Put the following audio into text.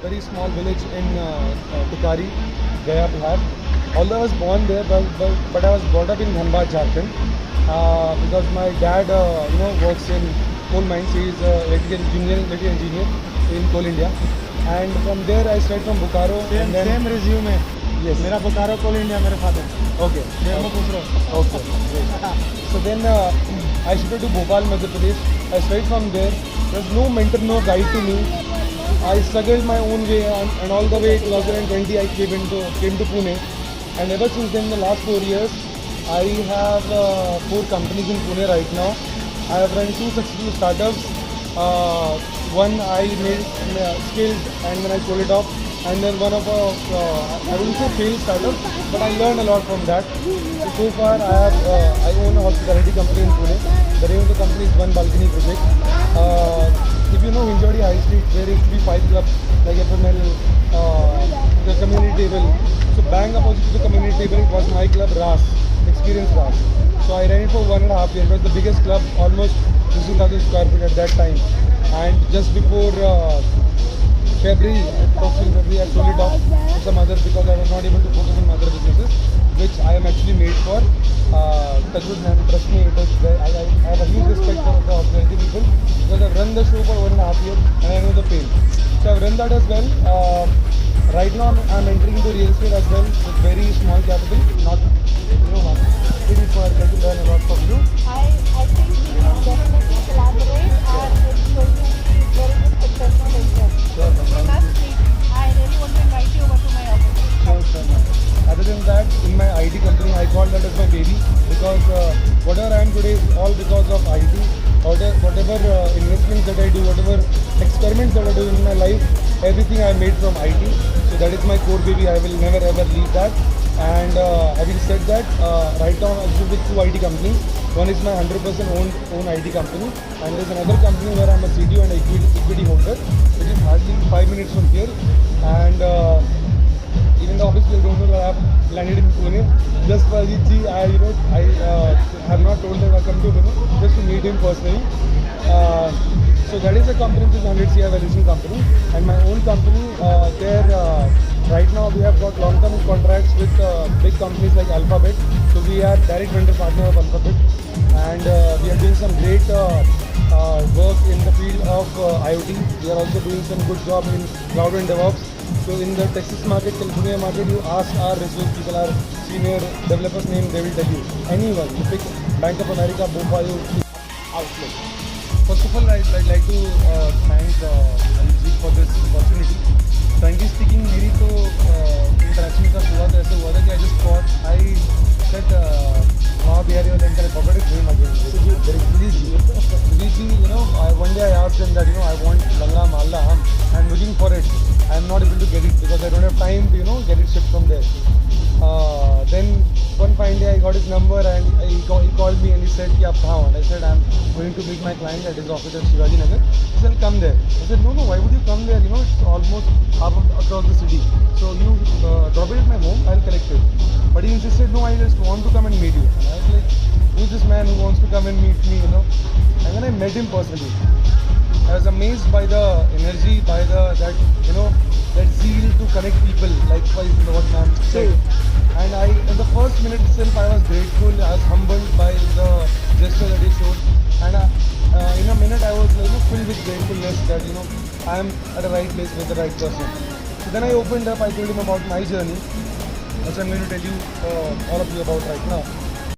very small village in Tikari, Gaya, Bihar. Although I was born there, but I was brought up in Dhanbad, Jharkhand, because my dad, works in coal mines. He is electrical engineer in Coal India, and from there I started from Bokaro. Same resume. Yes. मेरा बोकारो कोल India मेरे father. Okay. मैं पूछ रहा हूँ. Okay. Great. So then I shifted to Bhopal, Madhya Pradesh. I started from there. There was no mentor, no guide to me. I struggled my own way, and all the way 2020 I came to Pune. And ever since then, the last 4 years, I have 4 companies in Pune right now. I have run 2 successful startups. One I made scaled and then I sold it off. And then one of I wouldn't say failed startup, but I learned a lot from that. So far I own a hospitality company in Pune. The name of the company is One Balcony Project. If you know Hinjawadi High Street, where it used to be 5 clubs like FML, the community table. So bang opposite to the community table, it was my club RAS, Experience RAS. So I ran it for 1.5 years. It was the biggest club, almost 16,000 square feet at that time. And just before February, I sold it off to some others because I was not able to focus on other businesses, which I am actually made for. Trust me, I have a huge respect for the hospitality people because I've run the show for 1.5 years and I know the pain. So I've run that as well. Right now I'm entering into real estate as well with very small capital, not it is for to learn a lot from you. I think we will definitely collaborate and it's going to be very good successful venture. Sure, We ma'am. must meet. I really want to invite you over to my office. Sure, ma'am. Other than that, in my IT company, I call that as my baby because whatever I am today is all because of IT. Whatever investments that I do, whatever experiments that I do in my life, everything I made from IT. So that is my core baby. I will never ever leave that. And having said that, right now I'm with 2 IT companies. One is my 100% own IT company, and there's another company where I'm a CDO and equity holder, which is hardly 5 minutes from here. And even though obviously I don't know that I have landed in Pune, just for Ajit ji, I have not told them I come to Pune just to meet him personally. So that is a company which is 100 CR valuation company, and my own company right now we have got long-term contracts with big companies like Alphabet. So we are direct vendor partner of Alphabet, and we are doing some great work in the field of IoT. We are also doing some good job in cloud and DevOps. So in the Texas market, California market, you ask our resource people, our senior developers name, they will tell you. Anyone, you pick Bank of America, Bhopal, Outlook. First of all, I'd like to thank Ajit for this opportunity. Frankly speaking, मेरी तो interaction का शुरुआत ऐसे हुआ था कि I just thought, I said, "Wow, Bihari, and then I forgot his name again." Sujeet, one day I asked him that, I want Langa Malda Ham. I'm looking for it. I'm not able to get it because I don't have time to, get it shipped from there. Then one fine day I got his number and he called me and he said, "Ki aap kahan ho?" And I said, "I'm going to meet my client at his office at Shivaji Nagar." He said, "Come there." I said, "No, why would you come there? It's almost half across the city. So you drop it at my home, I'll collect it." But he insisted, "No, I just want to come and meet you." And I was like, "Who's this man who wants to come and meet me, And then I met him personally. I was amazed by the energy, by that zeal to connect people, likewise what ma'am said. And in the first minute itself, I was grateful, I was humbled by the gesture that he showed. And in a minute, I was filled with gratefulness that, I am at the right place with the right person. So then I opened up, I told him about my journey, which I'm going to tell you, all of you about right now.